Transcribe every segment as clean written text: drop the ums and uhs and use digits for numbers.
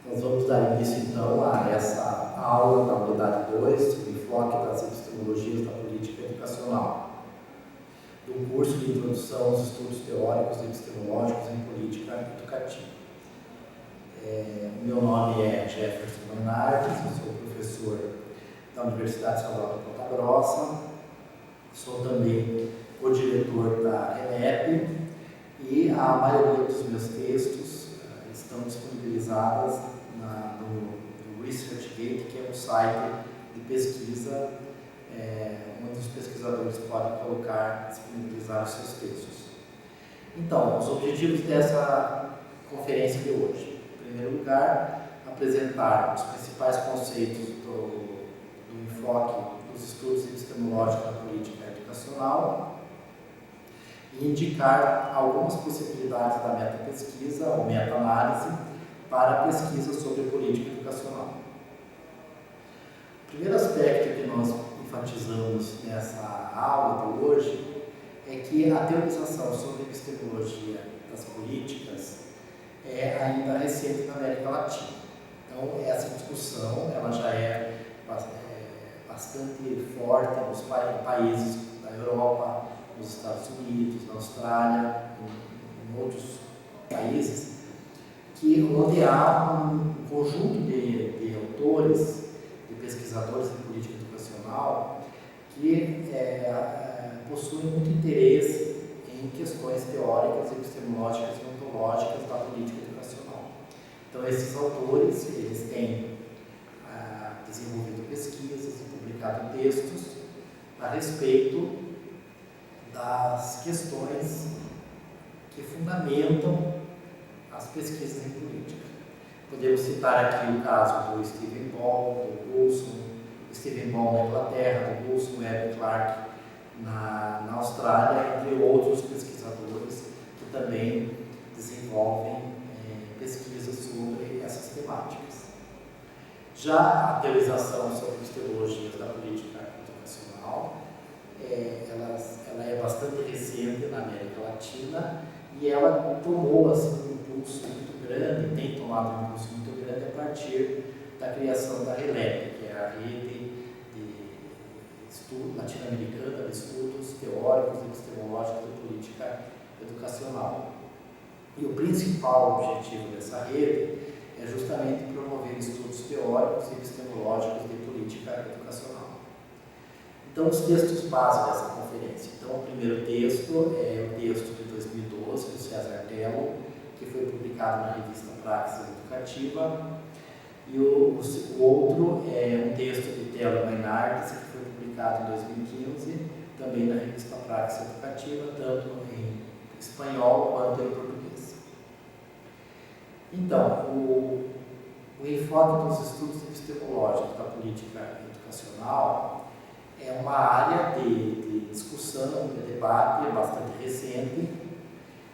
Nós vamos dar início então a essa aula da unidade 2, sobre enfoque das epistemologias da política educacional, do curso de Introdução aos Estudos Teóricos e Epistemológicos em Política Educativa. Meu nome é Jefferson Bernardes, eu sou professor da Universidade Estadual de Ponta Grossa, sou também co-diretor da RENEP e a maioria dos meus textos estão disponibilizadas no ResearchGate, que é um site de pesquisa onde os pesquisadores podem disponibilizar os seus textos. Então, os objetivos dessa conferência de hoje. Em primeiro lugar, apresentar os principais conceitos do enfoque dos estudos epistemológicos da política educacional e indicar algumas possibilidades da metapesquisa ou meta-análise para a pesquisa sobre política educacional. O primeiro aspecto que nós enfatizamos nessa aula de hoje é que a teorização sobre a epistemologia das políticas é ainda recente na América Latina. Então, essa discussão ela já é bastante forte nos países da Europa, nos Estados Unidos, na Austrália, em outros países, onde há um conjunto de autores, de pesquisadores de política educacional que possuem muito interesse em questões teóricas, epistemológicas e ontológicas da política educacional. Então, esses autores eles têm desenvolvido pesquisas e publicado textos a respeito das questões que fundamentam as pesquisas em política. Podemos citar aqui o caso do Stephen Ball, do Coulson, Stephen Ball na Inglaterra, do Coulson, Webb e Clark na Austrália, entre outros pesquisadores que também desenvolvem pesquisas sobre essas temáticas. Já a teorização sobre epistemologias da política educacional, ela é bastante recente na América Latina e ela tomou assim, um impulso muito grande, tem tomado um impulso muito grande a partir da criação da RELEP, que é a Rede Latino-Americana de Estudos Teóricos e Epistemológicos de Política Educacional. E o principal objetivo dessa rede é justamente promover estudos teóricos e epistemológicos de política educacional. Então, os textos base dessa conferência. Então, o primeiro texto é o texto de 2012, do César Tello, que foi publicado na revista Praxis Educativa, e o outro é um texto de Tello Maynard, que foi publicado em 2015, também na revista Praxis Educativa, tanto em espanhol quanto em português. Então, o enfoque dos estudos epistemológicos da política educacional é uma área de discussão, de debate bastante recente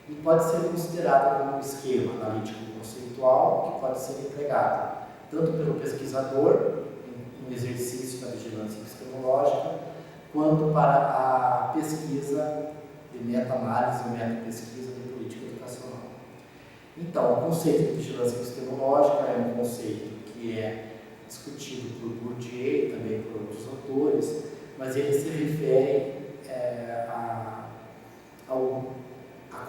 e pode ser considerada como um esquema analítico conceitual que pode ser empregado tanto pelo pesquisador, no exercício da vigilância epistemológica, quanto para a pesquisa de meta-análise ou meta-pesquisa de política educacional. Então, o conceito de vigilância epistemológica é um conceito que é discutido por Bourdieu e também por outros autores, mas ele se refere à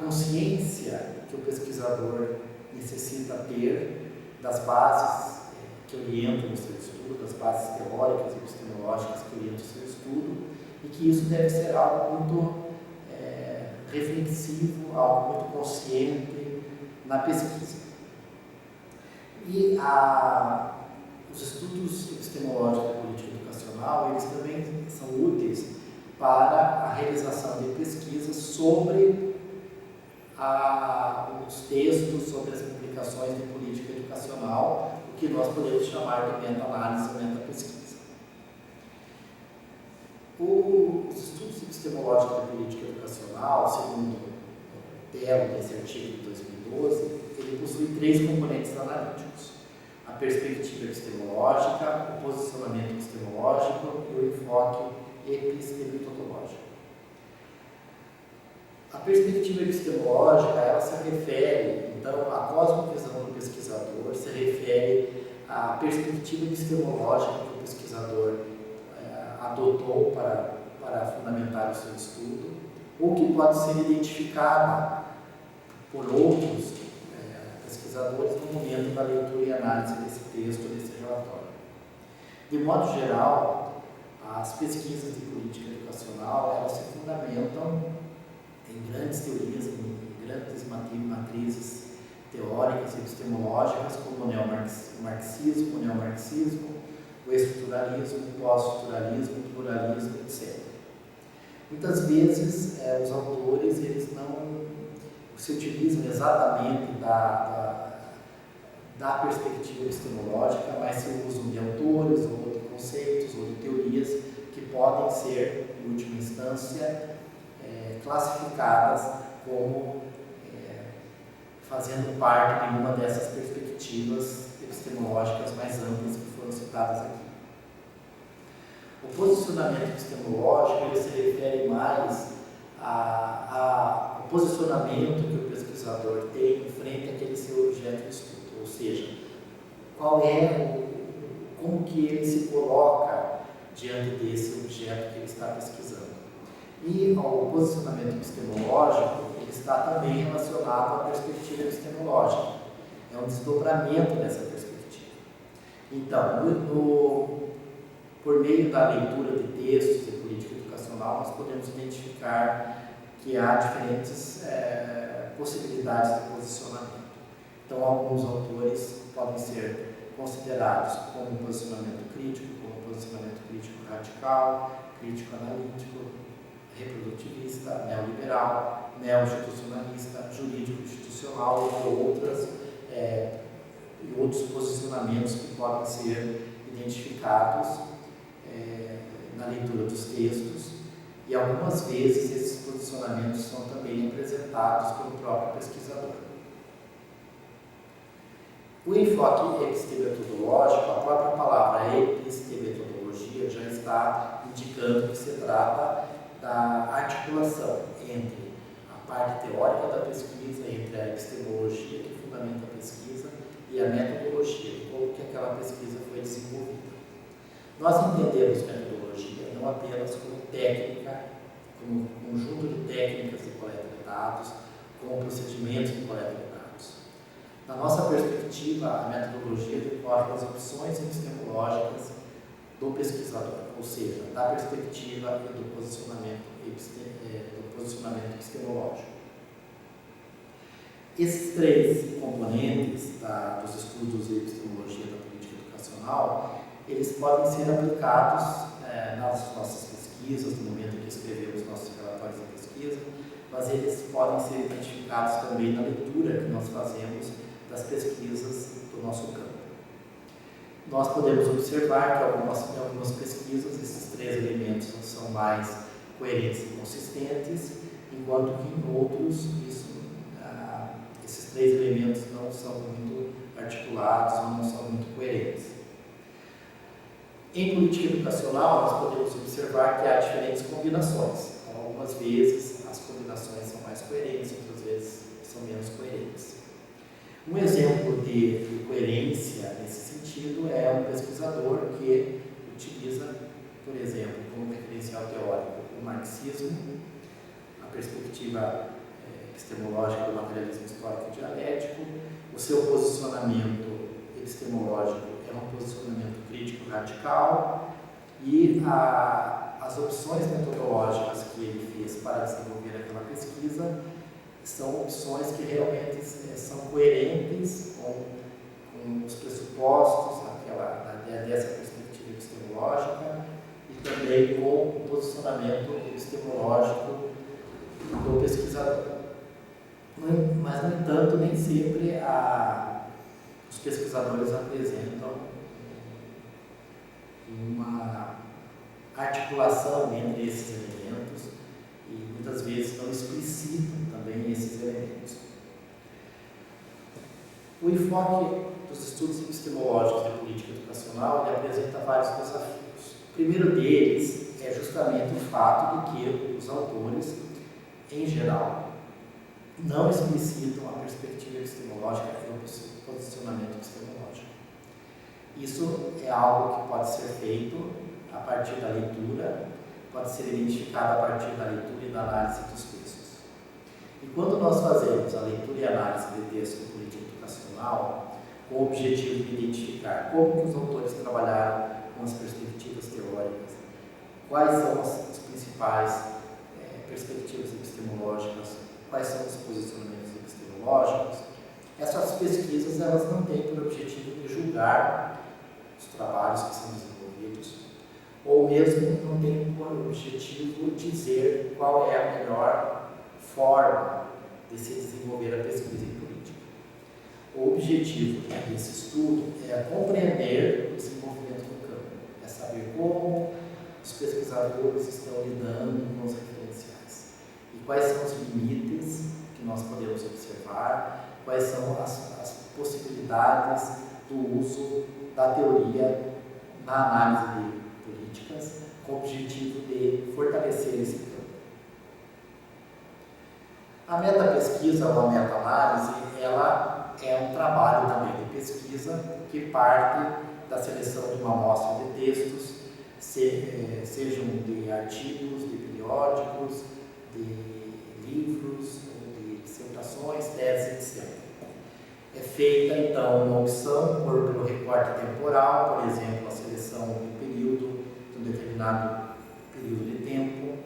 consciência que o pesquisador necessita ter das bases que orientam o seu estudo, das bases teóricas e epistemológicas que orientam o seu estudo, e que isso deve ser algo muito reflexivo, algo muito consciente na pesquisa. E os estudos epistemológicos da política educacional, eles também são úteis para a realização de pesquisas sobre os textos, sobre as implicações de política educacional, o que nós podemos chamar de meta-análise ou meta-pesquisa. Os estudos epistemológicos da política educacional, segundo o Tello, nesse artigo de 2012, ele possui 3 componentes analíticos: a perspectiva epistemológica, o posicionamento epistemológico e o enfoque epistemológico. A perspectiva epistemológica, ela se refere, então, a cosmovisão do pesquisador se refere a perspectiva epistemológica que o pesquisador adotou para fundamentar o seu estudo, ou que pode ser identificada por outros pesquisadores no momento da leitura e análise desse texto, desse relatório. De modo geral, as pesquisas de política educacional, elas se fundamentam em grandes teorias, em grandes matrizes teóricas e epistemológicas, como o neomarxismo, o neomarxismo, o estruturalismo, o pós-estruturalismo, o pluralismo, etc. Muitas vezes, os autores eles não se utilizam exatamente da perspectiva epistemológica, mas se usam de autores, ou de conceitos, ou de teorias que podem ser, em última instância, classificadas como fazendo parte de uma dessas perspectivas epistemológicas mais amplas que foram citadas aqui. O posicionamento epistemológico ele se refere mais ao posicionamento que o pesquisador tem em frente àquele seu objeto de estudo, ou seja, como que ele se coloca diante desse objeto que ele está pesquisando. E o posicionamento epistemológico ele está também relacionado à perspectiva epistemológica. É um desdobramento dessa perspectiva. Então, por meio da leitura de textos de política educacional, nós podemos identificar que há diferentes possibilidades de posicionamento. Então, alguns autores podem ser considerados como posicionamento crítico, como posicionamento crítico radical, crítico analítico, reprodutivista, neoliberal, neo-institucionalista, jurídico-institucional e outros posicionamentos que podem ser identificados na leitura dos textos, e algumas vezes esses posicionamentos são também apresentados pelo próprio pesquisador. O enfoque epistemetodológico, a própria palavra epistemetodologia já está indicando que se trata da articulação entre a parte teórica da pesquisa, entre a epistemologia que fundamenta a pesquisa e a metodologia, de como que aquela pesquisa foi desenvolvida. Nós entendemos metodologia não apenas como técnica, como conjunto de técnicas de coleta de dados, como procedimentos de coleta de dados. Na nossa perspectiva, a metodologia decorre das opções epistemológicas do pesquisador, ou seja, da perspectiva e do posicionamento epistemológico. Esses três componentes dos estudos de epistemologia da política educacional, eles podem ser aplicados nas nossas pesquisas, no momento em que escrevemos nossos relatórios de pesquisa, mas eles podem ser identificados também na leitura que nós fazemos das pesquisas do nosso campo. Nós podemos observar que em algumas pesquisas esses três elementos são mais coerentes e consistentes, enquanto que em outros esses três elementos não são muito articulados ou não são muito coerentes. Em política educacional, nós podemos observar que há diferentes combinações. Então, algumas vezes as combinações são mais coerentes, outras vezes são menos coerentes. Um exemplo de coerência nesse sentido é um pesquisador que utiliza, por exemplo, como referencial teórico o marxismo, a perspectiva epistemológica do materialismo histórico e dialético, o seu posicionamento epistemológico é um posicionamento crítico radical e as opções metodológicas que ele fez para desenvolver aquela pesquisa são opções que realmente são coerentes com os pressupostos dessa perspectiva epistemológica e também com o posicionamento epistemológico do pesquisador. Mas, no entanto, nem sempre os pesquisadores apresentam uma articulação entre esses elementos e muitas vezes não explicitam também esses elementos. O enfoque dos estudos epistemológicos de política educacional ele apresenta vários desafios. O primeiro deles é justamente o fato de que os autores, em geral, não explicitam a perspectiva epistemológica e o posicionamento epistemológico. Isso é algo que pode ser feito a partir da leitura, pode ser identificado a partir da leitura e da análise dos textos. E quando nós fazemos a leitura e análise de texto de política educacional, com o objetivo de identificar como que os autores trabalharam com as perspectivas teóricas, quais são as principais perspectivas epistemológicas, quais são os posicionamentos epistemológicos, essas pesquisas elas não têm por objetivo de julgar os trabalhos que são desenvolvidos, ou mesmo não têm por objetivo dizer qual é a melhor forma de se desenvolver a pesquisa em política. O objetivo desse estudo é compreender o desenvolvimento do campo, é saber como os pesquisadores estão lidando com os referenciais e quais são os limites que nós podemos observar, quais são as possibilidades do uso da teoria na análise de políticas, com o objetivo de fortalecer esse campo. A meta-pesquisa ou a meta-análise, ela é um trabalho também de pesquisa que parte da seleção de uma amostra de textos, sejam de artigos, de periódicos, de livros, de dissertações, teses, etc. É feita, então, uma opção pelo recorte temporal, por exemplo, a seleção do período, de um determinado período de tempo,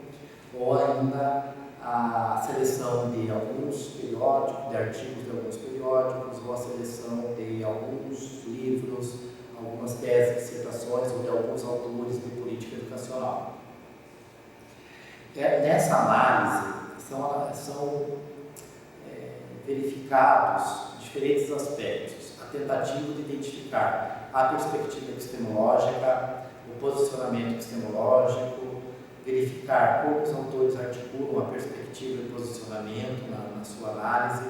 ou ainda a seleção de alguns periódicos, de artigos de alguns periódicos, ou a seleção de alguns livros, algumas teses, dissertações, ou de alguns autores de política educacional. Nessa análise, são verificados diferentes aspectos, a tentativa de identificar a perspectiva epistemológica, o posicionamento epistemológico, verificar como os autores articulam a perspectiva e posicionamento na sua análise,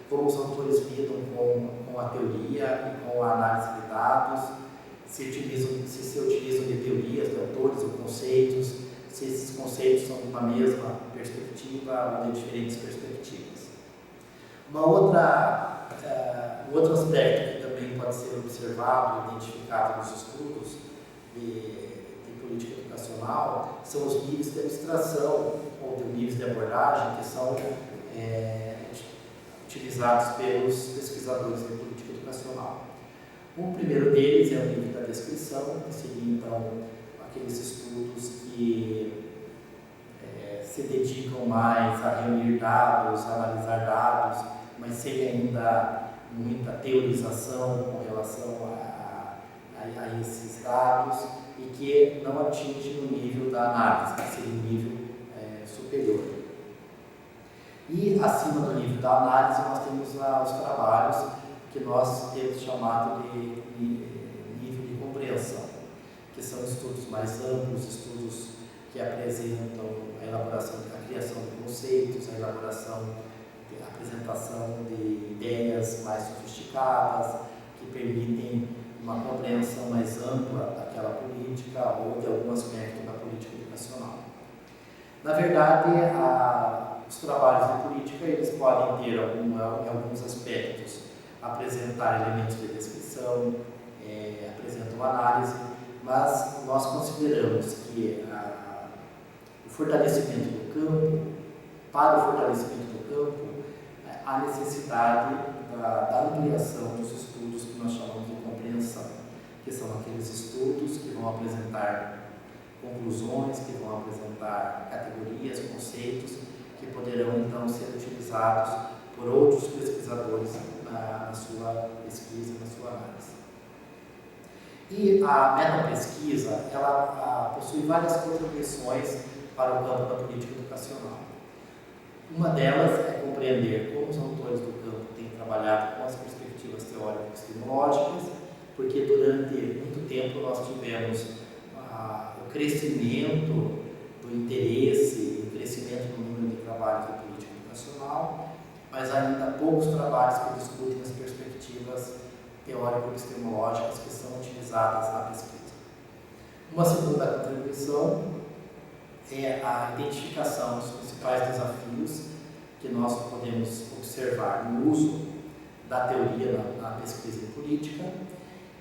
como os autores lidam com a teoria e com a análise de dados, se utilizam de teorias, de autores ou conceitos, se esses conceitos são de uma mesma perspectiva ou de diferentes perspectivas. Outro aspecto que também pode ser observado e identificado nos estudos de política educacional são os níveis de abstração ou de níveis de abordagem que são utilizados pelos pesquisadores de política educacional. O primeiro deles é o nível da descrição, que seria então aqueles estudos que se dedicam mais a reunir dados, a analisar dados, mas sem ainda muita teorização com relação a esses dados e que não atinge o nível da análise, que seria um nível superior. E acima do nível da análise nós temos os trabalhos que nós temos chamado de nível de compreensão, que são estudos mais amplos, estudos que apresentam a elaboração, a criação de conceitos, a apresentação de ideias mais sofisticadas, que permitem uma compreensão mais ampla daquela política ou de algum aspecto da política educacional. Na verdade, os trabalhos de política eles podem ter, em alguns aspectos, apresentar elementos de descrição, apresentam análise, mas nós consideramos que o fortalecimento do campo, para o fortalecimento do campo, há necessidade da ampliação dos estudos que nós chamamos de compreensão, que são aqueles estudos que vão apresentar conclusões, que vão apresentar categorias, conceitos, que poderão então ser utilizados por outros pesquisadores na sua pesquisa, na sua análise. E a meta-pesquisa, ela possui várias contribuições para o campo da política educacional. Uma delas é compreender como os autores do campo têm trabalhado com as perspectivas teóricas e epistemológicas, porque durante muito tempo nós tivemos o crescimento do interesse, o crescimento do número de trabalhos de política educacional, mas ainda poucos trabalhos que discutem as perspectivas teórico-epistemológicas que são utilizadas na pesquisa. Uma segunda contribuição é a identificação dos principais desafios que nós podemos observar no uso da teoria na pesquisa em política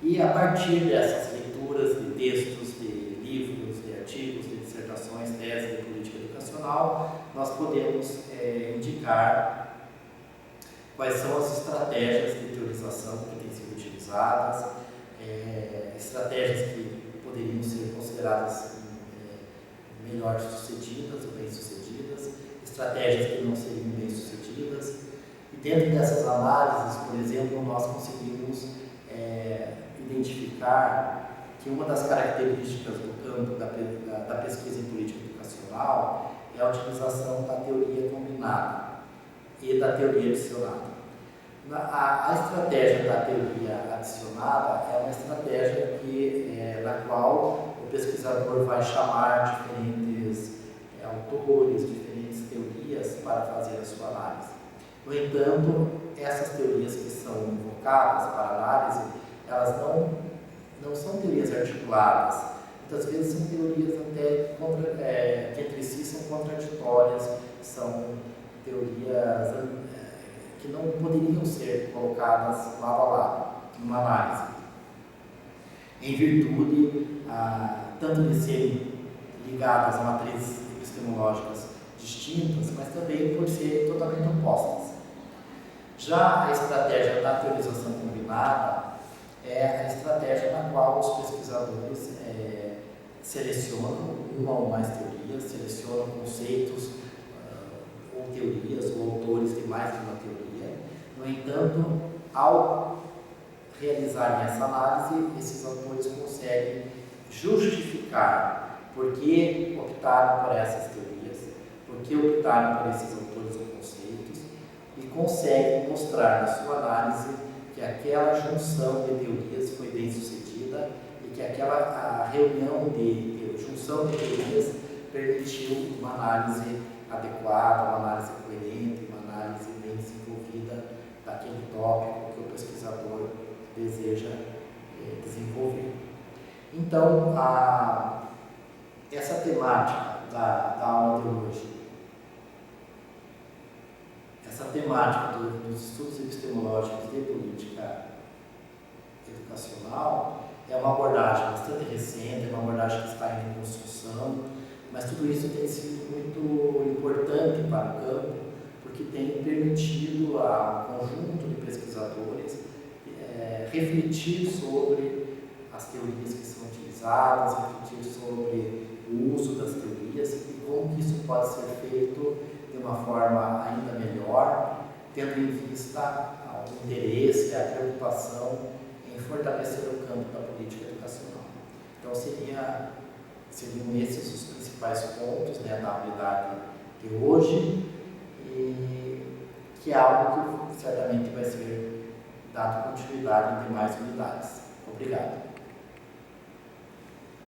E a partir dessas leituras de textos, de livros, de artigos, de dissertações, teses de política educacional, nós podemos indicar quais são as estratégias de teorização que têm sido utilizadas, estratégias que poderiam ser consideradas melhor sucedidas ou bem-sucedidas, estratégias que não seriam bem-sucedidas. E dentro dessas análises, por exemplo, nós conseguimos identificar que uma das características do campo da pesquisa em política educacional é a utilização da teoria combinada e da teoria adicionada. A estratégia da teoria adicionada é uma estratégia na qual o pesquisador vai chamar diferentes autores, diferentes teorias para fazer a sua análise. No entanto, essas teorias que são invocadas para análise, elas não são teorias articuladas. Muitas vezes são teorias até que entre si são contraditórias, são teorias que não poderiam ser colocadas lado a lado numa análise, em virtude tanto de serem ligadas a matrizes epistemológicas distintas, mas também por serem totalmente opostas. Já a estratégia da teorização combinada é a estratégia na qual os pesquisadores selecionam uma ou mais teorias, selecionam conceitos ou teorias ou autores de mais de uma teoria. No entanto, ao realizarem essa análise, esses autores conseguem justificar por que optaram por essas teorias, por que optaram por esses autores ou conceitos, e conseguem mostrar na sua análise que aquela junção de teorias foi bem sucedida e que aquela reunião de junção de teorias permitiu uma análise adequada, uma análise coerente, uma análise bem desenvolvida daquele tópico que o pesquisador deseja desenvolver. Então, essa temática da aula de hoje, essa temática dos estudos epistemológicos de política educacional é uma abordagem bastante recente, é uma abordagem que está em construção, mas tudo isso tem sido muito importante para o campo, porque tem permitido ao conjunto de pesquisadores refletir sobre as teorias que são utilizadas, refletir sobre o uso das teorias e como que isso pode ser feito de uma forma ainda melhor, tendo em vista o interesse e a preocupação em fortalecer o campo da política educacional. Então, seriam esses os principais pontos da habilidade de hoje, e que é algo que certamente vai ser dado continuidade em demais unidades. Obrigado.